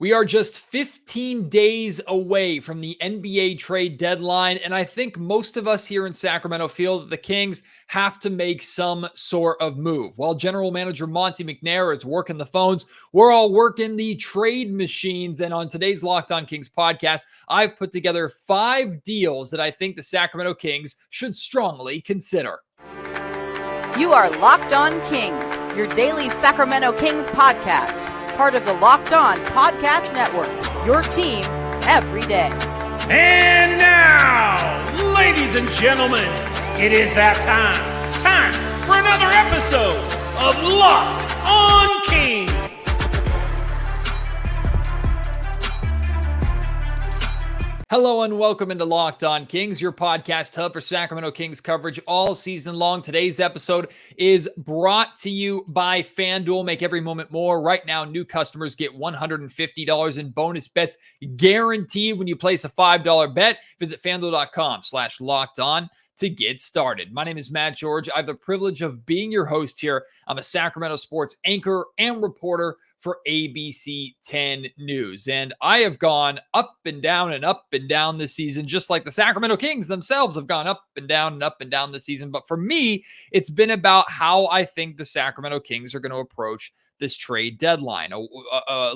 We are just 15 days away from the NBA trade deadline, and I think most of us here in Sacramento feel that the Kings have to make some sort of move. While General Manager Monte McNair is working the phones, we're all working the trade machines. And on today's Locked On Kings podcast, I've put together 5 deals that I think the Sacramento Kings should strongly consider. You are Locked On Kings, your daily Sacramento Kings podcast. Part of the Locked On Podcast Network, your team every day. And now, ladies and gentlemen, it is that time for another episode of Locked On Kings. Hello and welcome into Locked On Kings, your podcast hub for Sacramento Kings coverage all season long. Today's episode is brought to you by FanDuel. Make every moment more. Right now, new customers get $150 in bonus bets guaranteed when you place a $5 bet. Visit FanDuel.com/LockedOn to get started. My name is Matt George. I have the privilege of being your host here. I'm a Sacramento sports anchor and reporter for ABC 10 News. And I have gone up and down this season, just like the Sacramento Kings themselves have gone up and down this season. But for me, it's been about how I think the Sacramento Kings are going to approach this trade deadline. A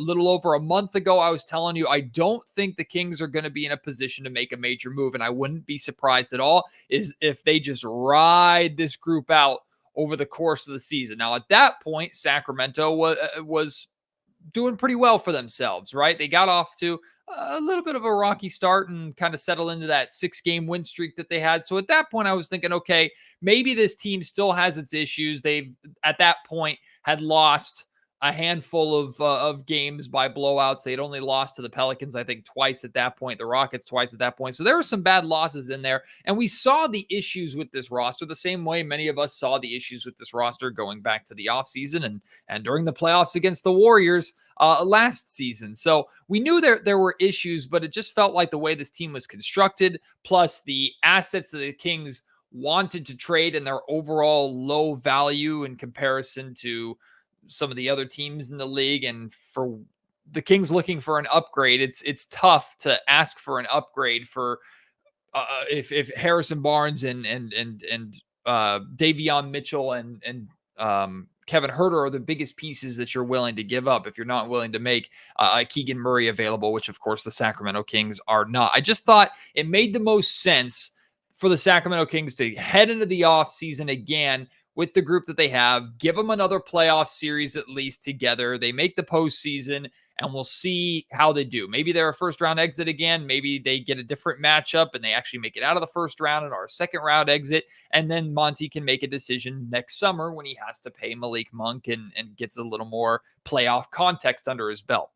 little over a month ago, I was telling you, I don't think the Kings are going to be in a position to make a major move. And I wouldn't be surprised at all if they just ride this group out over the course of the season. Now, at that point, Sacramento was doing pretty well for themselves, right? They got off to a little bit of a rocky start and kind of settled into that 6-game win streak that they had. So at that point, I was thinking, okay, maybe this team still has its issues. They've, at that point, had lost a handful of games by blowouts. They had only lost to the Pelicans, I think, twice at that point, the Rockets twice at that point. So there were some bad losses in there. And we saw the issues with this roster the same way many of us saw the issues with this roster going back to the offseason and during the playoffs against the Warriors last season. So we knew there were issues, but it just felt like the way this team was constructed, plus the assets that the Kings wanted to trade and their overall low value in comparison to some of the other teams in the league, and for the Kings looking for an upgrade, it's tough to ask for an upgrade for if Harrison Barnes and Davion Mitchell and Kevin Huerter are the biggest pieces that you're willing to give up if you're not willing to make Keegan Murray available, which of course the Sacramento Kings are not. I just thought it made the most sense for the Sacramento Kings to head into the offseason again with the group that they have, give them another playoff series at least together. They make the postseason, and we'll see how they do. Maybe they're a first-round exit again. Maybe they get a different matchup, and they actually make it out of the first round and are a second-round exit, and then Monty can make a decision next summer when he has to pay Malik Monk and gets a little more playoff context under his belt.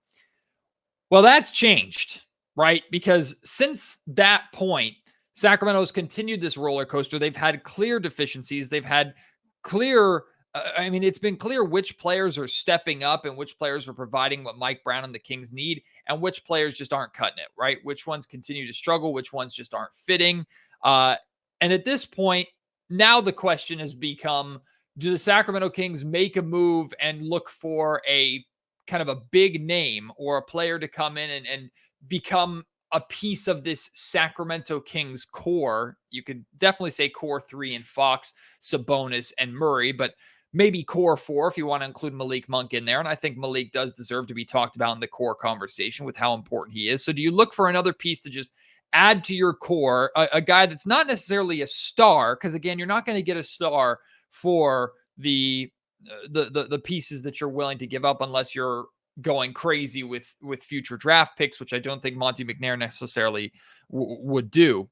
Well, that's changed, right? Because since that point, Sacramento's continued this roller coaster. They've had clear deficiencies. They've had it's been clear which players are stepping up and which players are providing what Mike Brown and the Kings need, and which players just aren't cutting it, right? Which ones continue to struggle, which ones just aren't fitting. And at this point, now the question has become, do the Sacramento Kings make a move and look for a kind of a big name or a player to come in and become a piece of this Sacramento Kings core? You could definitely say core 3 in Fox, Sabonis, and Murray, but maybe core 4 if you want to include Malik Monk in there. And I think Malik does deserve to be talked about in the core conversation with how important he is. So do you look for another piece to just add to your core, a guy that's not necessarily a star? Because again, you're not going to get a star for the pieces that you're willing to give up unless you're going crazy with future draft picks, which I don't think Monte McNair necessarily would do.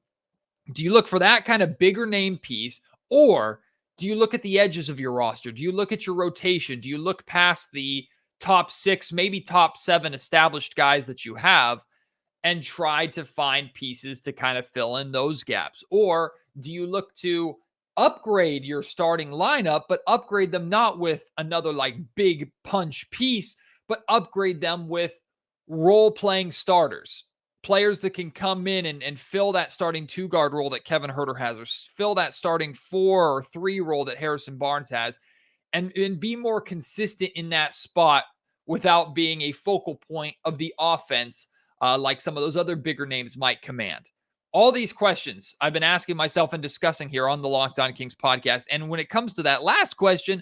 Do you look for that kind of bigger name piece, or do you look at the edges of your roster? Do you look at your rotation? Do you look past the top 6, maybe top 7 established guys that you have and try to find pieces to kind of fill in those gaps? Or do you look to upgrade your starting lineup, but upgrade them not with another like big punch piece, but upgrade them with role-playing starters, players that can come in and fill that starting 2-guard role that Kevin Huerter has, or fill that starting 4 or 3 role that Harrison Barnes has, and be more consistent in that spot without being a focal point of the offense like some of those other bigger names might command? All these questions I've been asking myself and discussing here on the Locked On Kings podcast. And when it comes to that last question,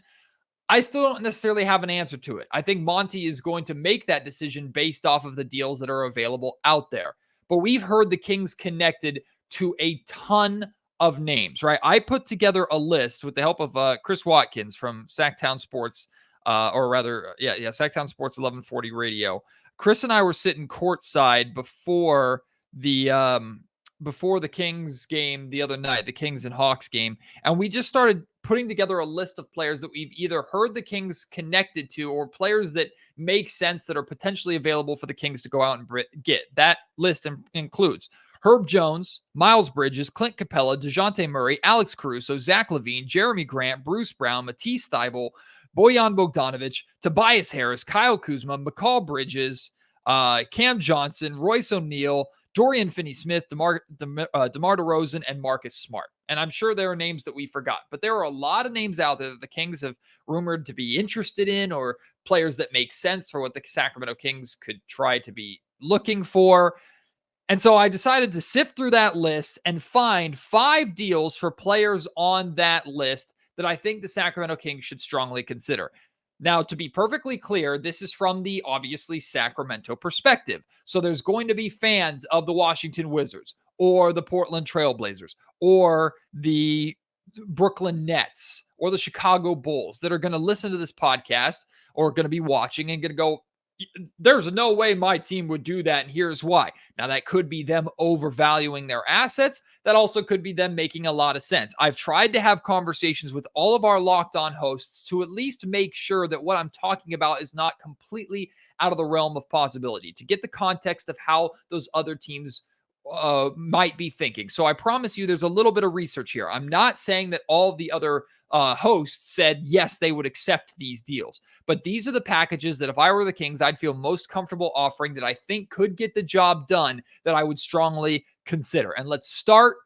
I still don't necessarily have an answer to it. I think Monty is going to make that decision based off of the deals that are available out there. But we've heard the Kings connected to a ton of names, right? I put together a list with the help of Chris Watkins from Sacktown Sports, Sacktown Sports 1140 Radio. Chris and I were sitting courtside before the Kings game the other night, the Kings and Hawks game, and we just started putting together a list of players that we've either heard the Kings connected to or players that make sense that are potentially available for the Kings to go out and get. That list includes Herb Jones, Miles Bridges, Clint Capella, DeJounte Murray, Alex Caruso, Zach LaVine, Jeremy Grant, Bruce Brown, Matisse Thybulle, Bojan Bogdanovic, Tobias Harris, Kyle Kuzma, McCall Bridges, Cam Johnson, Royce O'Neal, Dorian Finney-Smith, DeMar DeRozan, and Marcus Smart. And I'm sure there are names that we forgot, but there are a lot of names out there that the Kings have rumored to be interested in, or players that make sense for what the Sacramento Kings could try to be looking for. And so I decided to sift through that list and find 5 deals for players on that list that I think the Sacramento Kings should strongly consider. Now, to be perfectly clear, this is from the obviously Sacramento perspective. So there's going to be fans of the Washington Wizards or the Portland Trailblazers or the Brooklyn Nets or the Chicago Bulls that are going to listen to this podcast or going to be watching and going to go, there's no way my team would do that, and here's why. Now, that could be them overvaluing their assets. That also could be them making a lot of sense. I've tried to have conversations with all of our Locked On hosts to at least make sure that what I'm talking about is not completely out of the realm of possibility, to get the context of how those other teams might be thinking. So I promise you there's a little bit of research here. I'm not saying that all of the other hosts said, yes, they would accept these deals. But these are the packages that if I were the Kings, I'd feel most comfortable offering that I think could get the job done, that I would strongly consider. And let's start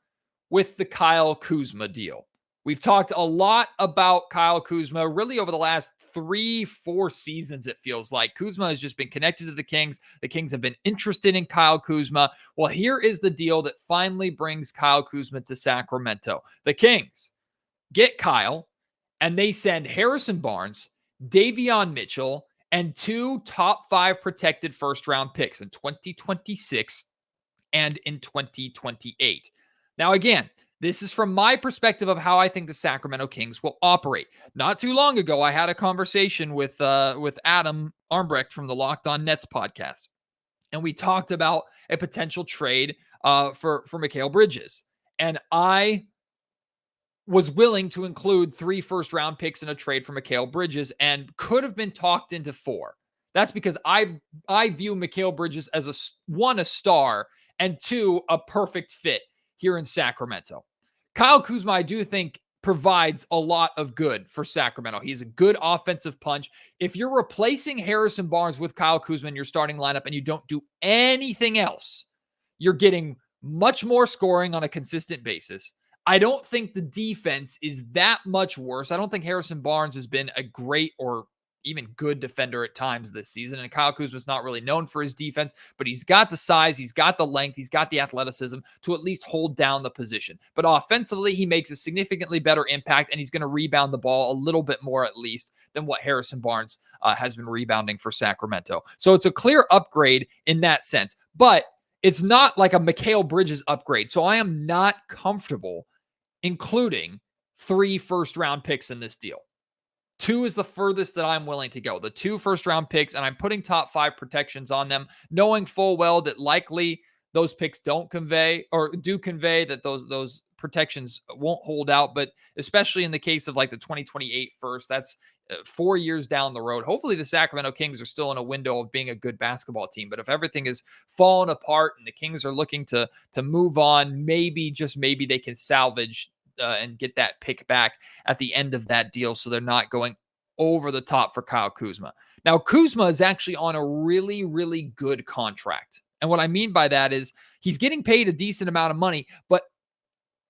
with the Kyle Kuzma deal. We've talked a lot about Kyle Kuzma really over the last 3-4 seasons, it feels like. Kuzma has just been connected to the Kings. The Kings have been interested in Kyle Kuzma. Well, here is the deal that finally brings Kyle Kuzma to Sacramento. The Kings get Kyle, and they send Harrison Barnes, Davion Mitchell, and 2 top 5 protected first-round picks in 2026 and in 2028. Now, again, this is from my perspective of how I think the Sacramento Kings will operate. Not too long ago, I had a conversation with Adam Armbrecht from the Locked On Nets podcast, and we talked about a potential trade for Mikal Bridges. And I was willing to include 3 first-round picks in a trade for Mikal Bridges and could have been talked into 4. That's because I view Mikal Bridges as a star, and 2, a perfect fit here in Sacramento. Kyle Kuzma, I do think, provides a lot of good for Sacramento. He's a good offensive punch. If you're replacing Harrison Barnes with Kyle Kuzma in your starting lineup and you don't do anything else, you're getting much more scoring on a consistent basis. I don't think the defense is that much worse. I don't think Harrison Barnes has been a great or even good defender at times this season. And Kyle Kuzma's not really known for his defense, but he's got the size, he's got the length, he's got the athleticism to at least hold down the position. But offensively, he makes a significantly better impact, and he's going to rebound the ball a little bit more at least than what Harrison Barnes has been rebounding for Sacramento. So it's a clear upgrade in that sense, but it's not like a Mikal Bridges upgrade. So I am not comfortable including 3 first-round picks in this deal. 2 is the furthest that I'm willing to go. The 2 first-round picks, and I'm putting top 5 protections on them, knowing full well that likely those picks do convey that those protections won't hold out, but especially in the case of like the 2028 first, that's 4 years down the road. Hopefully the Sacramento Kings are still in a window of being a good basketball team, but if everything is falling apart and the Kings are looking to move on, maybe, just maybe, they can salvage and get that pick back at the end of that deal so they're not going over the top for Kyle Kuzma. Now, Kuzma is actually on a really, really good contract. And what I mean by that is he's getting paid a decent amount of money, but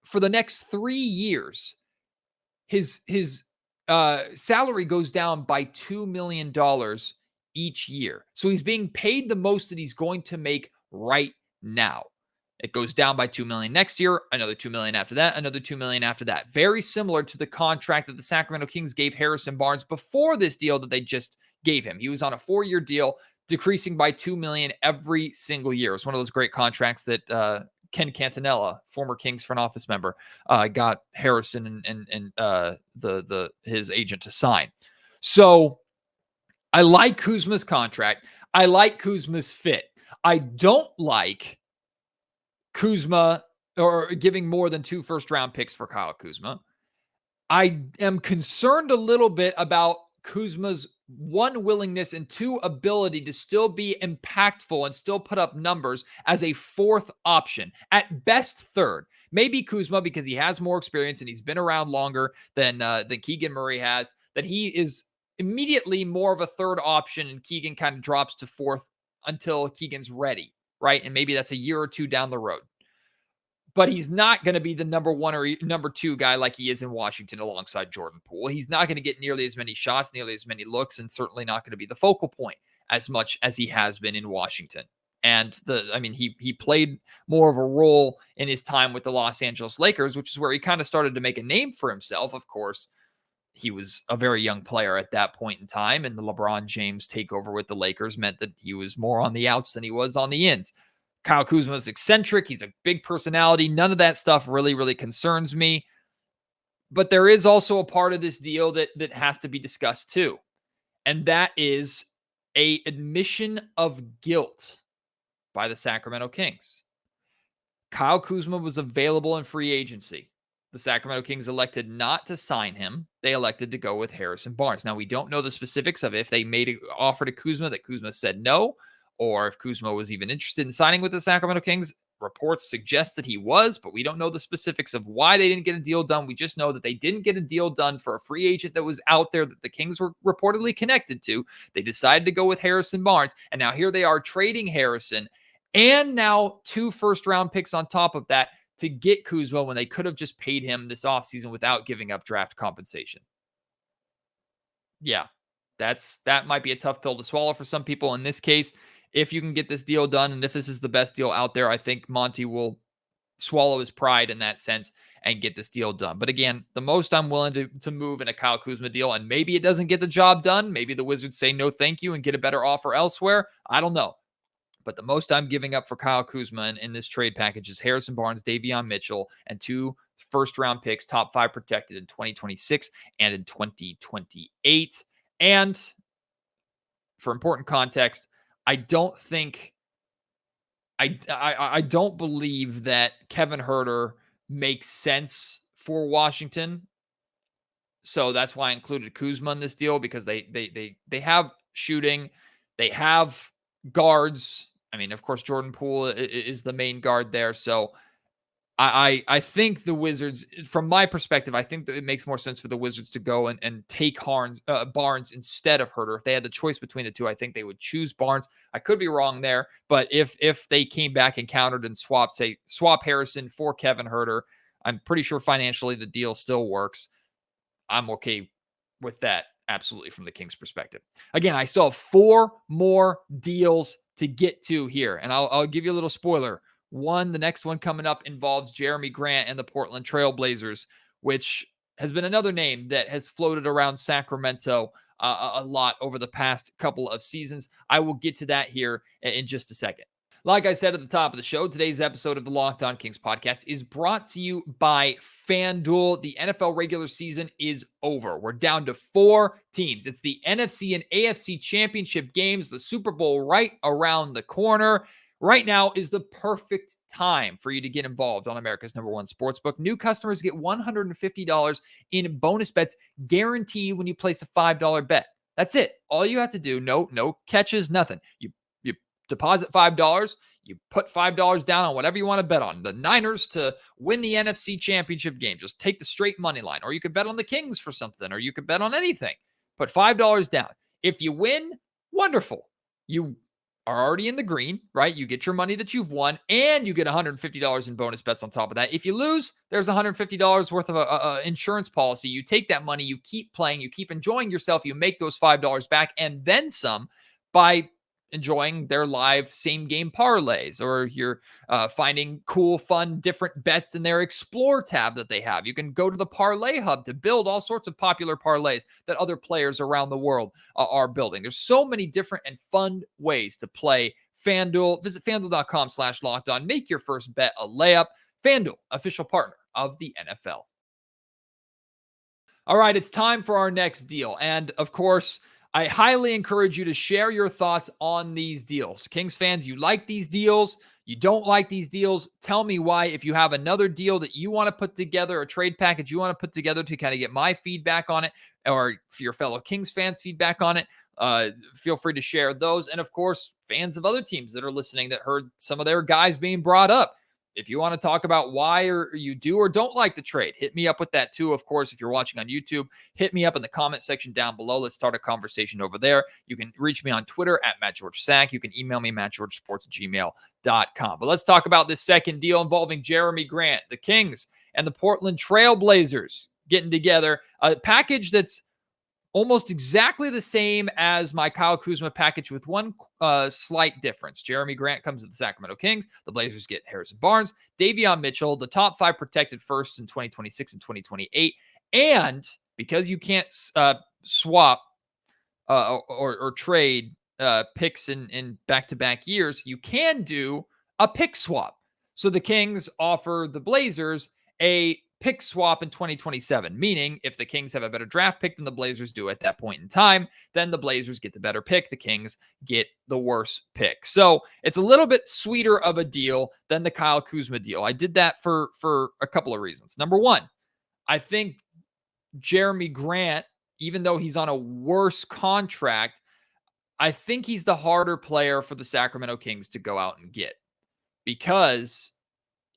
for the next 3 years, his salary goes down by $2 million each year. So he's being paid the most that he's going to make right now. It goes down by $2 million next year, another $2 million after that, another $2 million after that. Very similar to the contract that the Sacramento Kings gave Harrison Barnes before this deal that they just gave him. He was on a 4-year deal, decreasing by $2 million every single year. It's one of those great contracts that Ken Cantanella, former Kings front office member, got Harrison and his agent to sign. So I like Kuzma's contract. I like Kuzma's fit. I don't like Kuzma or giving more than 2 first-round picks for Kyle Kuzma. I am concerned a little bit about Kuzma's 1, willingness, and 2, ability to still be impactful and still put up numbers as a 4th option, at best 3rd. Maybe Kuzma, because he has more experience and he's been around longer than Keegan Murray has, that he is immediately more of a 3rd option, and Keegan kind of drops to 4th until Keegan's ready, right? And maybe that's a year or 2 down the road. But he's not going to be the number 1 or number 2 guy like he is in Washington alongside Jordan Poole. He's not going to get nearly as many shots, nearly as many looks, and certainly not going to be the focal point as much as he has been in Washington. And he played more of a role in his time with the Los Angeles Lakers, which is where he kind of started to make a name for himself. Of course, he was a very young player at that point in time, and the LeBron James takeover with the Lakers meant that he was more on the outs than he was on the ins. Kyle Kuzma is eccentric. He's a big personality. None of that stuff really, really concerns me. But there is also a part of this deal that has to be discussed too. And that is an admission of guilt by the Sacramento Kings. Kyle Kuzma was available in free agency. The Sacramento Kings elected not to sign him. They elected to go with Harrison Barnes. Now, we don't know the specifics of if they made an offer to Kuzma that Kuzma said no, or if Kuzma was even interested in signing with the Sacramento Kings. Reports suggest that he was, but we don't know the specifics of why they didn't get a deal done. We just know that they didn't get a deal done for a free agent that was out there that the Kings were reportedly connected to. They decided to go with Harrison Barnes, and now here they are trading Harrison and now 2 first-round picks on top of that to get Kuzma when they could have just paid him this offseason without giving up draft compensation. Yeah, that might be a tough pill to swallow for some people. In this case, if you can get this deal done, and if this is the best deal out there, I think Monty will swallow his pride in that sense and get this deal done. But again, the most I'm willing to move in a Kyle Kuzma deal, and maybe it doesn't get the job done. Maybe the Wizards say no thank you and get a better offer elsewhere. I don't know. But the most I'm giving up for Kyle Kuzma in this trade package is Harrison Barnes, Davion Mitchell, and 2 first-round picks, top 5 protected in 2026 and in 2028. And for important context, I don't believe that Kevin Huerter makes sense for Washington. So that's why I included Kuzma in this deal, because they have shooting, they have guards. I mean, of course, Jordan Poole is the main guard there. So I think the Wizards, from my perspective, I think that it makes more sense for the Wizards to go and take Barnes instead of Huerter. If they had the choice between the two, I think they would choose Barnes. I could be wrong there, but if they came back and countered and swap Harrison for Kevin Huerter, I'm pretty sure financially the deal still works. I'm okay with that, absolutely, from the Kings' perspective. Again, I still have 4 more deals to get to here, and I'll give you a little spoiler. The next one coming up involves Jeremy Grant and the Portland Trail Blazers, which has been another name that has floated around Sacramento a lot over the past couple of seasons. I will get to that here in just a second. Like I said at the top of the show, today's episode of the Locked On Kings podcast is brought to you by FanDuel. The NFL regular season is over. We're down to 4 teams. It's the NFC and AFC championship games, the Super Bowl right around the corner. Right now is the perfect time for you to get involved on America's #1 sportsbook. New customers get $150 in bonus bets guaranteed when you place a $5 bet. That's it. All you have to do, no catches, nothing. You deposit $5. You put $5 down on whatever you want to bet on. The Niners to win the NFC championship game. Just take the straight money line. Or you could bet on the Kings for something. Or you could bet on anything. Put $5 down. If you win, wonderful. You are already in the green, right? You get your money that you've won, and you get $150 in bonus bets on top of that. If you lose, there's $150 worth of a insurance policy. You take that money, you keep playing, you keep enjoying yourself, you make those $5 back, and then some. by enjoying their live same game parlays, or you're finding cool, fun, different bets in their Explore tab that they have. You can go to the Parlay Hub to build all sorts of popular parlays that other players around the world are building. There's so many different and fun ways to play FanDuel. Visit FanDuel.com/lockedon. Make your first bet a layup. FanDuel, official partner of the NFL. All right, it's time for our next deal. And of course, I highly encourage you to share your thoughts on these deals. Kings fans, you like these deals, you don't like these deals, tell me why. If you have another deal that you want to put together, a trade package you want to put together to kind of get my feedback on it, or for your fellow Kings fans' feedback on it, feel free to share those. And of course, fans of other teams that are listening that heard some of their guys being brought up, if you want to talk about why or you do or don't like the trade, hit me up with that too. Of course, if you're watching on YouTube, hit me up in the comment section down below. Let's start a conversation over there. You can reach me on Twitter at MattGeorgeSack. You can email me, mattgeorgesports@gmail.com. But let's talk about this second deal involving Jerami Grant, the Kings, and the Portland Trail Blazers getting together. A package that's almost exactly the same as my Kyle Kuzma package, with one slight difference. Jerami Grant comes to the Sacramento Kings. The Blazers get Harrison Barnes, Davion Mitchell, the top 5 protected firsts in 2026 and 2028. And because you can't swap or trade picks in back-to-back years, you can do a pick swap. So the Kings offer the Blazers a pick swap in 2027, meaning if the Kings have a better draft pick than the Blazers do at that point in time, then the Blazers get the better pick, the Kings get the worse pick. So it's a little bit sweeter of a deal than the Kyle Kuzma deal. I did that for a couple of reasons. Number one, I think Jerami Grant, even though he's on a worse contract, I think he's the harder player for the Sacramento Kings to go out and get, because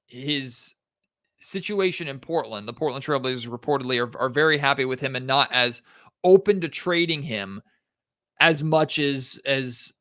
his situation in Portland, the Portland Trail Blazers reportedly are very happy with him and not as open to trading him as much as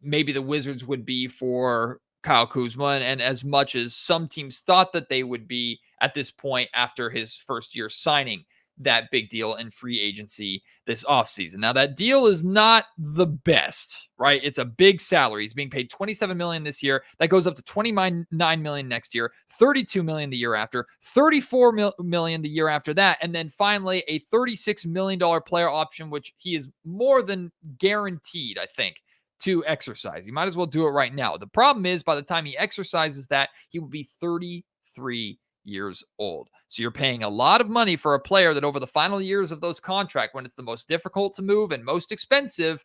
maybe the Wizards would be for Kyle Kuzma, and as much as some teams thought that they would be at this point after his first year signing that big deal in free agency this offseason. Now, that deal is not the best, right? It's a big salary. He's being paid $27 million this year. That goes up to $29 million next year, $32 million the year after, $34 million the year after that, and then finally a $36 million player option, which he is more than guaranteed, I think, to exercise. You might as well do it right now. The problem is, by the time he exercises that, he will be 33 years old. So you're paying a lot of money for a player that over the final years of those contract, when it's the most difficult to move and most expensive,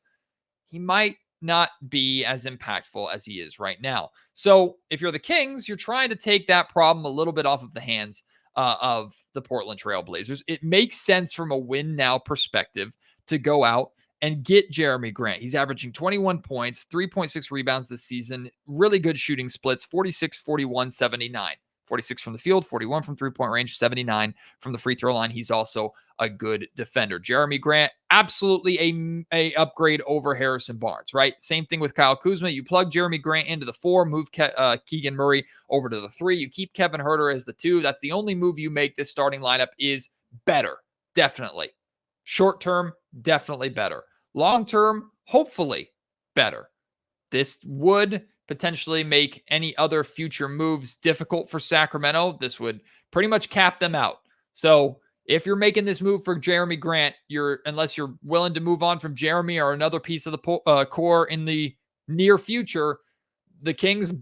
he might not be as impactful as he is right now. So if you're the Kings, you're trying to take that problem a little bit off of the hands of the Portland Trail Blazers. It makes sense from a win now perspective to go out and get Jerami Grant. He's averaging 21 points, 3.6 rebounds this season, really good shooting splits, 46, 41, 79. 46 from the field, 41 from three-point range, 79 from the free throw line. He's also a good defender. Jerami Grant, absolutely a upgrade over Harrison Barnes, right? Same thing with Kyle Kuzma. You plug Jerami Grant into the 4, move Keegan Murray over to the 3. You keep Kevin Huerter as the 2. That's the only move you make. This starting lineup is better, definitely. Short term, definitely better. Long term, hopefully better. This would potentially make any other future moves difficult for Sacramento. This would pretty much cap them out. So if you're making this move for Jerami Grant, unless you're willing to move on from Jerami or another piece of the core in the near future, the Kings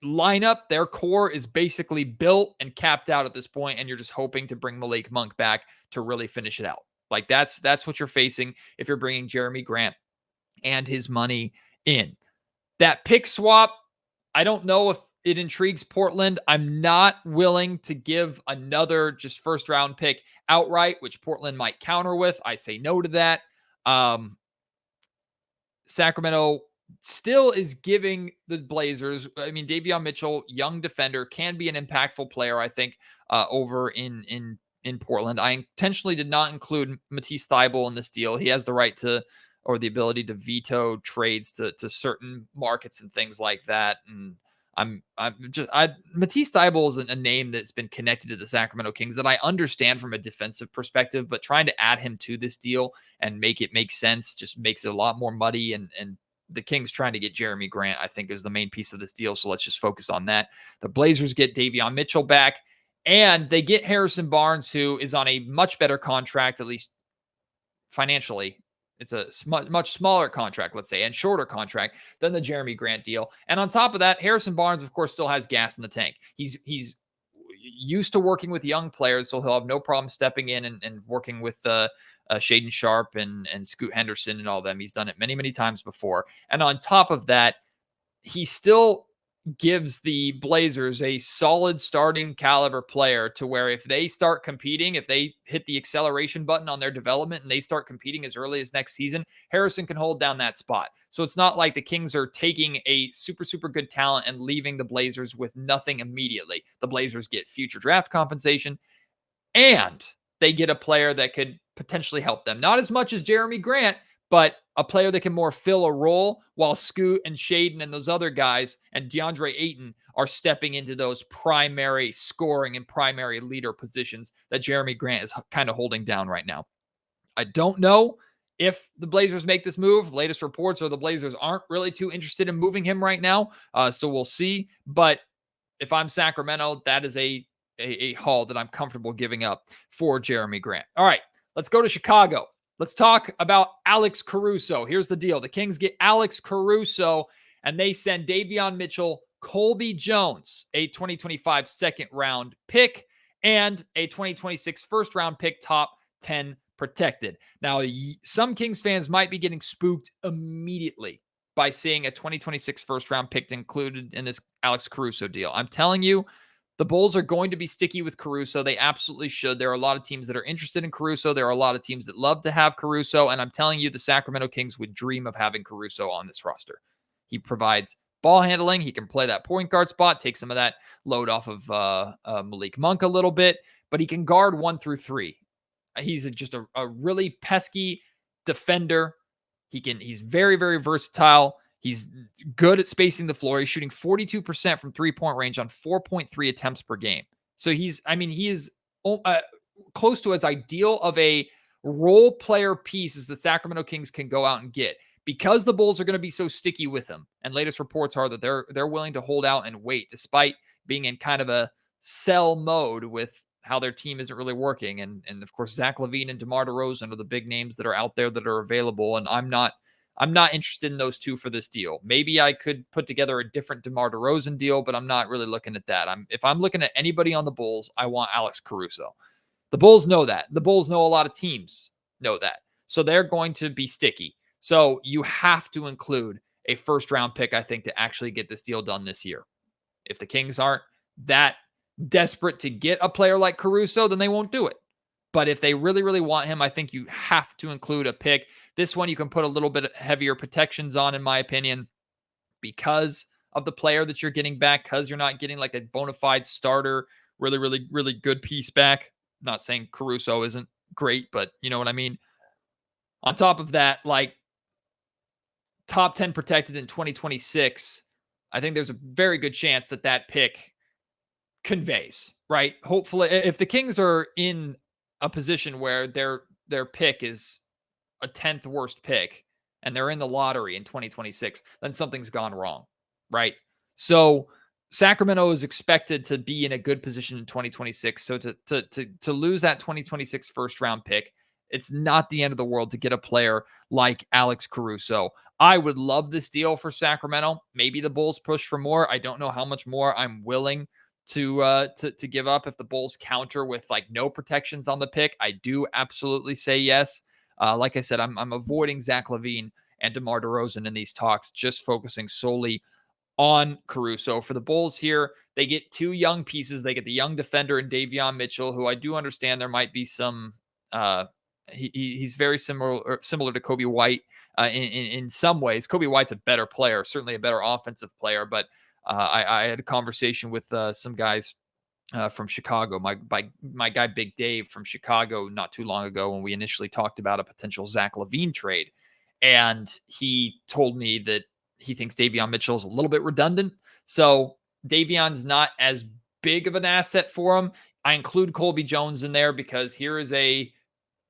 lineup, their core is basically built and capped out at this point, and you're just hoping to bring Malik Monk back to really finish it out. Like that's what you're facing if you're bringing Jerami Grant and his money in. That pick swap, I don't know if it intrigues Portland. I'm not willing to give another just first round pick outright, which Portland might counter with. I say no to that. Sacramento still is giving the Blazers, I mean, Davion Mitchell, young defender, can be an impactful player, I think, over in Portland. I intentionally did not include Matisse Thybulle in this deal. He has the right to, or the ability to veto trades to certain markets and things like that. And Matisse Thybulle is a name that's been connected to the Sacramento Kings that I understand from a defensive perspective, but trying to add him to this deal and make it make sense just makes it a lot more muddy and the Kings trying to get Jeremy Grant, I think, is the main piece of this deal. So let's just focus on that. The Blazers get Davion Mitchell back, and they get Harrison Barnes, who is on a much better contract, at least financially. It's a much smaller contract, let's say, and shorter contract than the Jeremy Grant deal. And on top of that, Harrison Barnes, of course, still has gas in the tank. He's used to working with young players, so he'll have no problem stepping in and working with Shaden Sharp and Scoot Henderson and all them. He's done it many, many times before. And on top of that, he still gives the Blazers a solid starting caliber player to where if they start competing, if they hit the acceleration button on their development and they start competing as early as next season, Harrison can hold down that spot. So it's not like the Kings are taking a super, super good talent and leaving the Blazers with nothing immediately. The Blazers get future draft compensation and they get a player that could potentially help them. Not as much as Jeremy Grant, but a player that can more fill a role while Scoot and Shaden and those other guys and DeAndre Ayton are stepping into those primary scoring and primary leader positions that Jeremy Grant is kind of holding down right now. I don't know if the Blazers make this move. Latest reports are the Blazers aren't really too interested in moving him right now. So we'll see. But if I'm Sacramento, that is a haul that I'm comfortable giving up for Jeremy Grant. All right, let's go to Chicago. Let's talk about Alex Caruso. Here's the deal. The Kings get Alex Caruso, and they send Davion Mitchell, Colby Jones, a 2025 second-round pick, and a 2026 first-round pick, top 10 protected. Now, some Kings fans might be getting spooked immediately by seeing a 2026 first-round pick included in this Alex Caruso deal. I'm telling you, the Bulls are going to be sticky with Caruso. They absolutely should. There are a lot of teams that are interested in Caruso. There are a lot of teams that love to have Caruso. And I'm telling you, the Sacramento Kings would dream of having Caruso on this roster. He provides ball handling. He can play that point guard spot, take some of that load off of Malik Monk a little bit, but he can guard 1 through 3. He's just a really pesky defender. He's very, very versatile. He's good at spacing the floor. He's shooting 42% from three-point range on 4.3 attempts per game. So he is close to as ideal of a role player piece as the Sacramento Kings can go out and get. Because the Bulls are going to be so sticky with him, and latest reports are that they're willing to hold out and wait, despite being in kind of a sell mode with how their team isn't really working. And of course, Zach LaVine and DeMar DeRozan are the big names that are out there that are available, and I'm not interested in those two for this deal. Maybe I could put together a different DeMar DeRozan deal, but I'm not really looking at that. If I'm looking at anybody on the Bulls, I want Alex Caruso. The Bulls know that. The Bulls know a lot of teams know that. So they're going to be sticky. So you have to include a first-round pick, I think, to actually get this deal done this year. If the Kings aren't that desperate to get a player like Caruso, then they won't do it. But if they really, really want him, I think you have to include a pick. This one you can put a little bit heavier protections on, in my opinion, because of the player that you're getting back, because you're not getting like a bona fide starter, really, really, really good piece back. I'm not saying Caruso isn't great, but you know what I mean? On top of that, like top 10 protected in 2026, I think there's a very good chance that pick conveys, right? Hopefully, if the Kings are in a position where their pick is a 10th worst pick and they're in the lottery in 2026, then something's gone wrong, right? So Sacramento is expected to be in a good position in 2026. So to lose that 2026 first round pick, it's not the end of the world to get a player like Alex Caruso. I would love this deal for Sacramento. Maybe the Bulls push for more. I don't know how much more I'm willing to give up if the Bulls counter with like no protections on the pick. I do absolutely say yes. Like I said, I'm avoiding Zach LaVine and DeMar DeRozan in these talks, just focusing solely on Caruso. For the Bulls here, they get two young pieces. They get the young defender in Davion Mitchell, who I do understand there might be some he's very similar to Kobe White in some ways. Kobe White's a better player, certainly a better offensive player, but I had a conversation with some guys from Chicago, my guy Big Dave from Chicago not too long ago when we initially talked about a potential Zach LaVine trade. And he told me that he thinks Davion Mitchell is a little bit redundant. So Davion's not as big of an asset for him. I include Colby Jones in there because here is a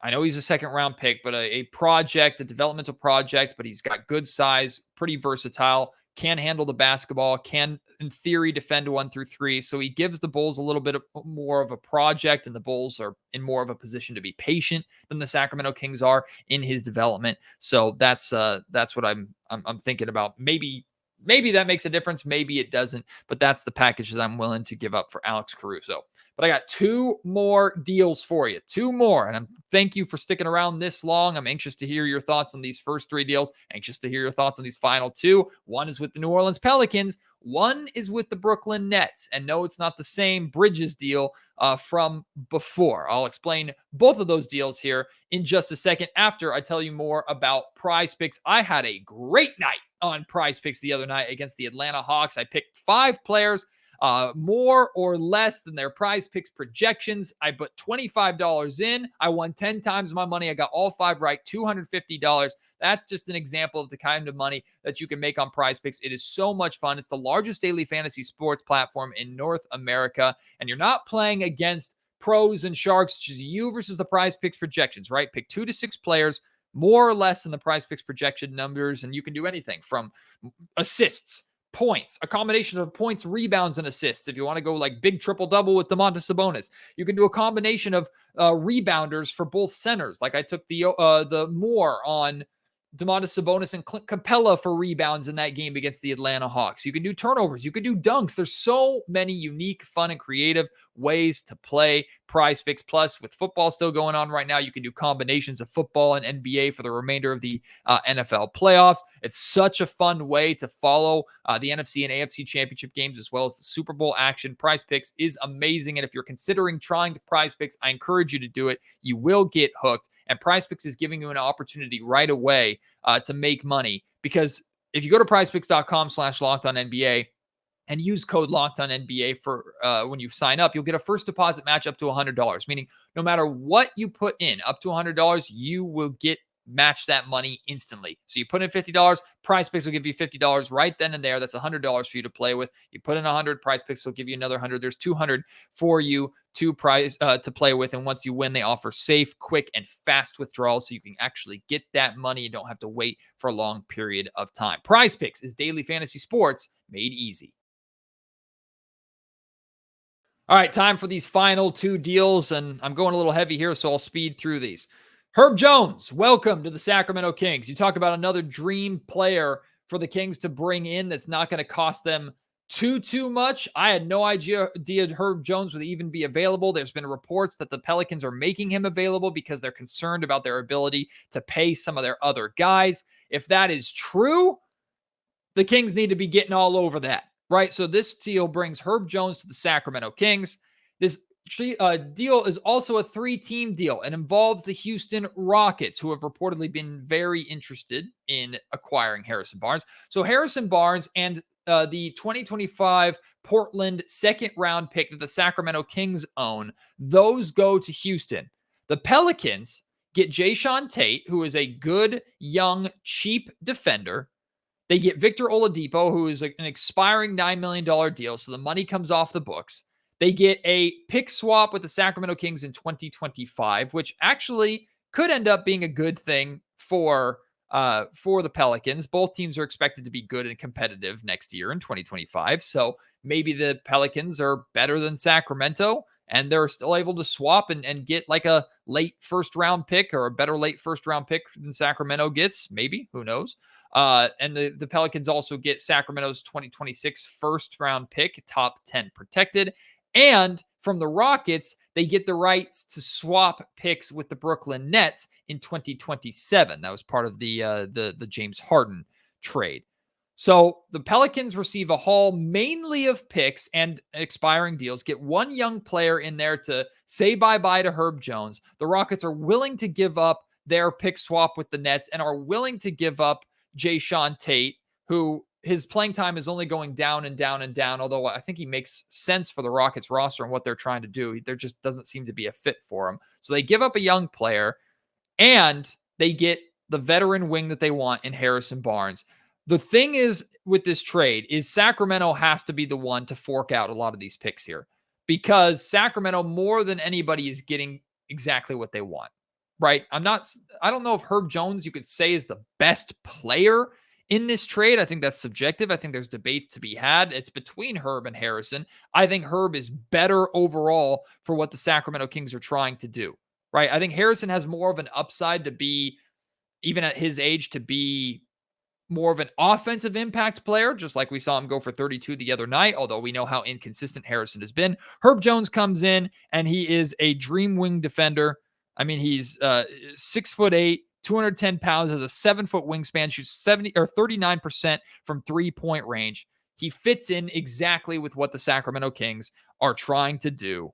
I know he's a second round pick, but a project, a developmental project, but he's got good size, pretty versatile, can handle the basketball, can in theory defend 1 through 3. So he gives the Bulls a little bit more of a project, and the Bulls are in more of a position to be patient than the Sacramento Kings are in his development. So that's what I'm thinking about. Maybe that makes a difference. Maybe it doesn't, but that's the package that I'm willing to give up for Alex Caruso. But I got 2 more deals for you, 2 more. And thank you for sticking around this long. I'm anxious to hear your thoughts on these first 3 deals, anxious to hear your thoughts on these final 2. One is with the New Orleans Pelicans. One is with the Brooklyn Nets. And no, it's not the same Bridges deal from before. I'll explain both of those deals here in just a second after I tell you more about PrizePicks. I had a great night on PrizePicks the other night against the Atlanta Hawks. I picked 5 players, more or less than their PrizePicks projections. I put $25 in. I won 10 times my money. I got all 5 right, $250. That's just an example of the kind of money that you can make on PrizePicks. It is so much fun. It's the largest daily fantasy sports platform in North America, and you're not playing against pros and sharks. It's just you versus the PrizePicks projections, right? Pick 2 to 6 players, more or less than the PrizePicks projection numbers, and you can do anything from assists, points, a combination of points, rebounds, and assists. If you want to go like big triple-double with Domantas Sabonis, you can do a combination of rebounders for both centers. Like I took the more on Domantas Sabonis and Clint Capella for rebounds in that game against the Atlanta Hawks. You can do turnovers. You can do dunks. There's so many unique, fun, and creative ways to play PrizePicks. Plus, with football still going on right now, you can do combinations of football and NBA for the remainder of the NFL playoffs. It's such a fun way to follow the NFC and AFC championship games as well as the Super Bowl action. PrizePicks is amazing, and if you're considering trying to PrizePicks, I encourage you to do it. You will get hooked, and PrizePicks is giving you an opportunity right away to make money, because if you go to prizepicks.com/LockedOnNBA and use code LockedOnNBA for when you sign up, you'll get a first deposit match up to $100, meaning no matter what you put in, up to $100, you will get match that money instantly. So you put in $50, PrizePicks will give you $50 right then and there. That's $100 for you to play with. You put in 100, PrizePicks will give you another 100. There's 200 for you to play with. And once you win, they offer safe, quick, and fast withdrawals so you can actually get that money. You don't have to wait for a long period of time. PrizePicks is daily fantasy sports made easy. All right, time for these final 2 deals, and I'm going a little heavy here, so I'll speed through these. Herb Jones, welcome to the Sacramento Kings. You talk about another dream player for the Kings to bring in that's not going to cost them too much. I had no idea Herb Jones would even be available. There's been reports that the Pelicans are making him available because they're concerned about their ability to pay some of their other guys. If that is true, the Kings need to be getting all over that, right? So this deal brings Herb Jones to the Sacramento Kings. This deal is also a 3-team deal and involves the Houston Rockets, who have reportedly been very interested in acquiring Harrison Barnes. So Harrison Barnes and the 2025 Portland second-round pick that the Sacramento Kings own, those go to Houston. The Pelicans get Jayshawn Tate, who is a good, young, cheap defender. They get Victor Oladipo, who is an expiring $9 million deal, so the money comes off the books. They get a pick swap with the Sacramento Kings in 2025, which actually could end up being a good thing for the Pelicans. Both teams are expected to be good and competitive next year in 2025. So maybe the Pelicans are better than Sacramento, and they're still able to swap and get like a late first-round pick or a better late first-round pick than Sacramento gets. Maybe, who knows? And the Pelicans also get Sacramento's 2026 first-round pick, top 10 protected. And from the Rockets, they get the rights to swap picks with the Brooklyn Nets in 2027. That was part of the James Harden trade. So the Pelicans receive a haul mainly of picks and expiring deals, get one young player in there to say bye-bye to Herb Jones. The Rockets are willing to give up their pick swap with the Nets and are willing to give up Jayshawn Tate, who his playing time is only going down and down and down, although I think he makes sense for the Rockets roster and what they're trying to do. There just doesn't seem to be a fit for him. So they give up a young player, and they get the veteran wing that they want in Harrison Barnes. The thing is with this trade is Sacramento has to be the one to fork out a lot of these picks here, because Sacramento, more than anybody, is getting exactly what they want. right? I don't know if Herb Jones you could say is the best player in this trade. I think that's subjective. I think there's debates to be had. It's between Herb and Harrison. I think Herb is better overall for what the Sacramento Kings are trying to do, right? I think Harrison has more of an upside to be, even at his age, to be more of an offensive impact player, just like we saw him go for 32 the other night, although we know how inconsistent Harrison has been. Herb Jones comes in and he is a dream wing defender. I mean, he's 6'8", 210 pounds, has a 7-foot wingspan, shoots 39% from 3-point range. He fits in exactly with what the Sacramento Kings are trying to do.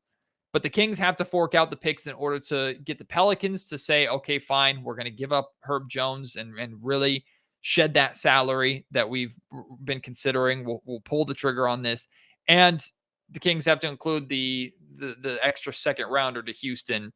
But the Kings have to fork out the picks in order to get the Pelicans to say, okay, fine, we're going to give up Herb Jones and really shed that salary that we've been considering. We'll pull the trigger on this. And the Kings have to include the extra second rounder to Houston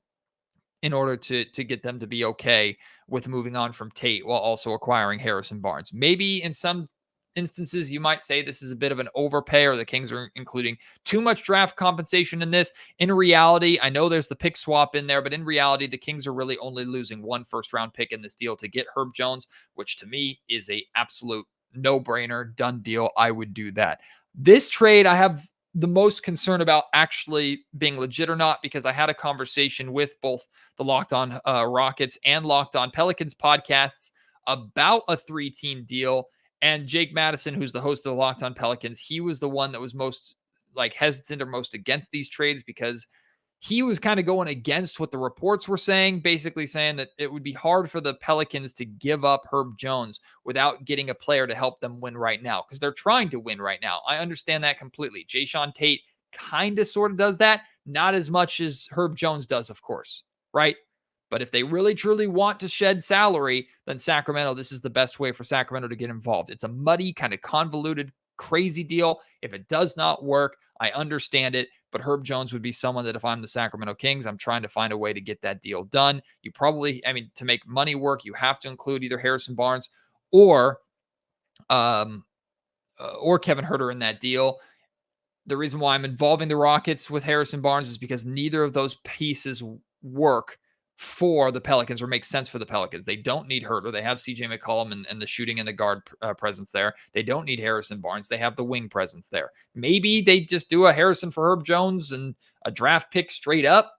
in order to get them to be okay with moving on from Tate while also acquiring Harrison Barnes. Maybe in some instances, you might say this is a bit of an overpay, or the Kings are including too much draft compensation in this. In reality, I know there's the pick swap in there, but in reality, the Kings are really only losing 1 first-round pick in this deal to get Herb Jones, which to me is a absolute no-brainer, done deal. I would do that. This trade, I have the most concern about actually being legit or not, because I had a conversation with both the Locked On Rockets and Locked On Pelicans podcasts about a 3-team deal. And Jake Madison, who's the host of the Locked On Pelicans, he was the one that was most hesitant or most against these trades, because he was kind of going against what the reports were saying, basically saying that it would be hard for the Pelicans to give up Herb Jones without getting a player to help them win right now, because they're trying to win right now. I understand that completely. Jayshawn Tate kind of sort of does that, not as much as Herb Jones does, of course, right? But if they really, truly want to shed salary, then Sacramento, this is the best way for Sacramento to get involved. It's a muddy, kind of convoluted, crazy deal. If it does not work, I understand it. But Herb Jones would be someone that if I'm the Sacramento Kings, I'm trying to find a way to get that deal done. You probably, to make money work, you have to include either Harrison Barnes or Kevin Huerter in that deal. The reason why I'm involving the Rockets with Harrison Barnes is because neither of those pieces work for the Pelicans or make sense for the Pelicans. They don't need Huerter. They have CJ McCollum and the shooting and the guard presence there. They don't need Harrison Barnes. They have the wing presence there. Maybe they just do a Harrison for Herb Jones and a draft pick straight up.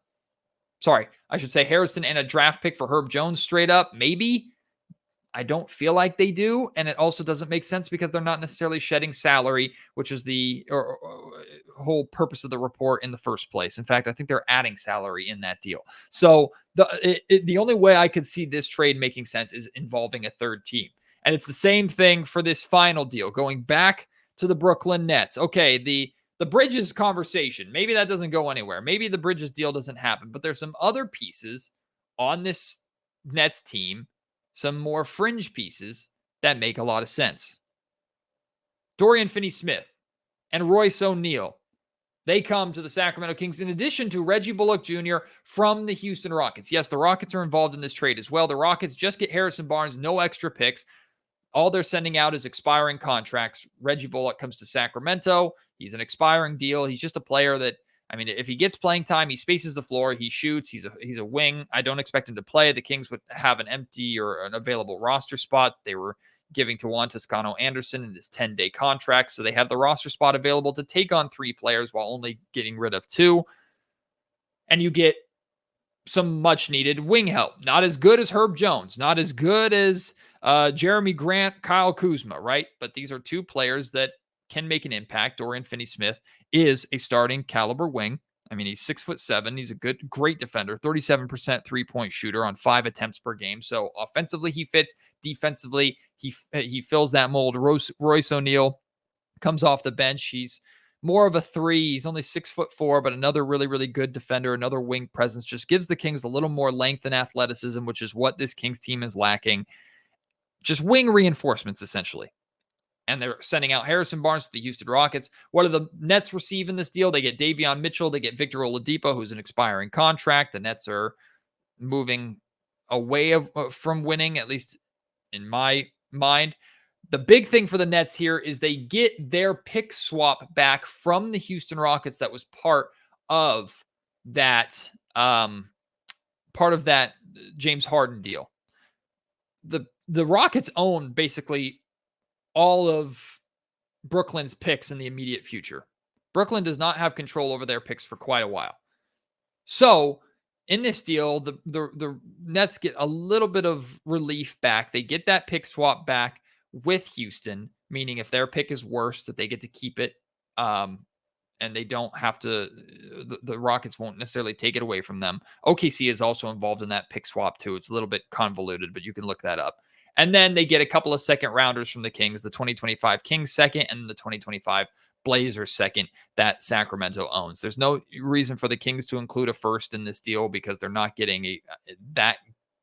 Sorry, I should say Harrison and a draft pick for Herb Jones straight up. Maybe. I don't feel like they do. And it also doesn't make sense because they're not necessarily shedding salary, which is the whole purpose of the report in the first place. In fact, I think they're adding salary in that deal. So the only way I could see this trade making sense is involving a third team. And it's the same thing for this final deal, going back to the Brooklyn Nets. Okay, the Bridges conversation, maybe that doesn't go anywhere. Maybe the Bridges deal doesn't happen, but there's some other pieces on this Nets team, some more fringe pieces that make a lot of sense. Dorian Finney-Smith and Royce O'Neal, they come to the Sacramento Kings in addition to Reggie Bullock Jr. from the Houston Rockets. Yes, the Rockets are involved in this trade as well. The Rockets just get Harrison Barnes, no extra picks. All they're sending out is expiring contracts. Reggie Bullock comes to Sacramento. He's an expiring deal. He's just a player that, if he gets playing time, he spaces the floor, he shoots, he's a wing. I don't expect him to play. The Kings would have an empty or an available roster spot. They were giving to Juan Toscano Anderson in his 10-day contract, so they have the roster spot available to take on 3 players while only getting rid of 2. And you get some much-needed wing help. Not as good as Herb Jones, not as good as Jeremy Grant, Kyle Kuzma, right? But these are 2 players that can make an impact. Dorian Finney-Smith is a starting caliber wing. He's 6'7". He's a great defender, 37% 3-point shooter on 5 attempts per game. So offensively, he fits. Defensively, he fills that mold. Royce O'Neal comes off the bench. He's more of a 3. He's only 6'4", but another really, really good defender, another wing presence. Just gives the Kings a little more length and athleticism, which is what this Kings team is lacking. Just wing reinforcements, essentially. And they're sending out Harrison Barnes to the Houston Rockets. What do the Nets receive in this deal? They get Davion Mitchell. They get Victor Oladipo, who's an expiring contract. The Nets are moving away from winning, at least in my mind. The big thing for the Nets here is they get their pick swap back from the Houston Rockets that was part of that part of that James Harden deal. The Rockets own basically all of Brooklyn's picks in the immediate future. Brooklyn does not have control over their picks for quite a while. So in this deal, the Nets get a little bit of relief back. They get that pick swap back with Houston, meaning if their pick is worse, that they get to keep it. And they don't have to, the Rockets won't necessarily take it away from them. OKC is also involved in that pick swap too. It's a little bit convoluted, but you can look that up. And then they get a couple of second rounders from the Kings, the 2025 Kings second and the 2025 Blazers second that Sacramento owns. There's no reason for the Kings to include a first in this deal because they're not getting that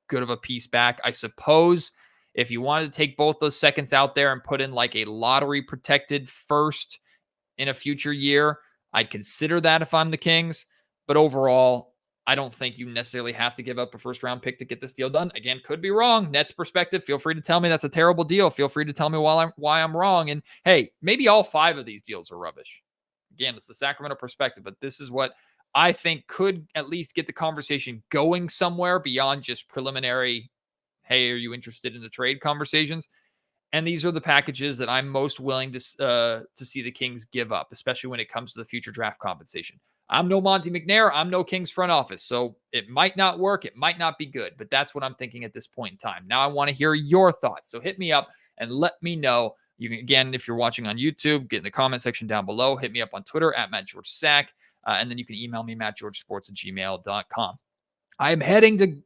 good of a piece back. I suppose if you wanted to take both those seconds out there and put in like a lottery protected first in a future year, I'd consider that if I'm the Kings. But overall, I don't think you necessarily have to give up a first round pick to get this deal done. Again, could be wrong. Nets perspective, feel free to tell me that's a terrible deal. Feel free to tell me why I'm wrong. And hey, maybe all 5 of these deals are rubbish. Again, it's the Sacramento perspective, but this is what I think could at least get the conversation going somewhere beyond just preliminary, hey, are you interested in the trade conversations? And these are the packages that I'm most willing to see the Kings give up, especially when it comes to the future draft compensation. I'm no Monty McNair. I'm no Kings front office. So it might not work. It might not be good, but that's what I'm thinking at this point in time. Now I want to hear your thoughts. So hit me up and let me know. You can, again, if you're watching on YouTube, get in the comment section down below. Hit me up on Twitter at MattGeorgeSack. And then you can email me, mattgeorgesports@gmail.com. I'm heading to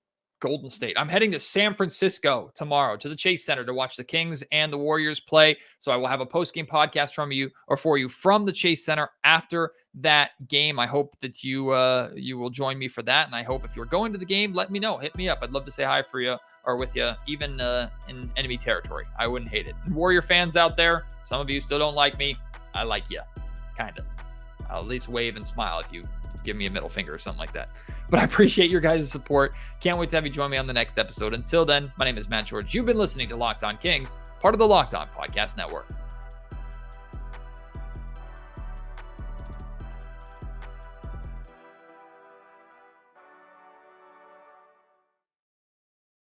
Golden State. I'm heading to San Francisco tomorrow to the Chase Center to watch the Kings and the Warriors play. So I will have a post-game podcast for you from the Chase Center after that game. I hope that you will join me for that. And I hope if you're going to the game, let me know. Hit me up. I'd love to say hi for you or with you, even in enemy territory. I wouldn't hate it. And Warrior fans out there, some of you still don't like me. I like you. Kind of. I'll at least wave and smile if you give me a middle finger or something like that. But I appreciate your guys' support. Can't wait to have you join me on the next episode. Until then, my name is Matt George. You've been listening to Locked On Kings, part of the Locked On Podcast Network.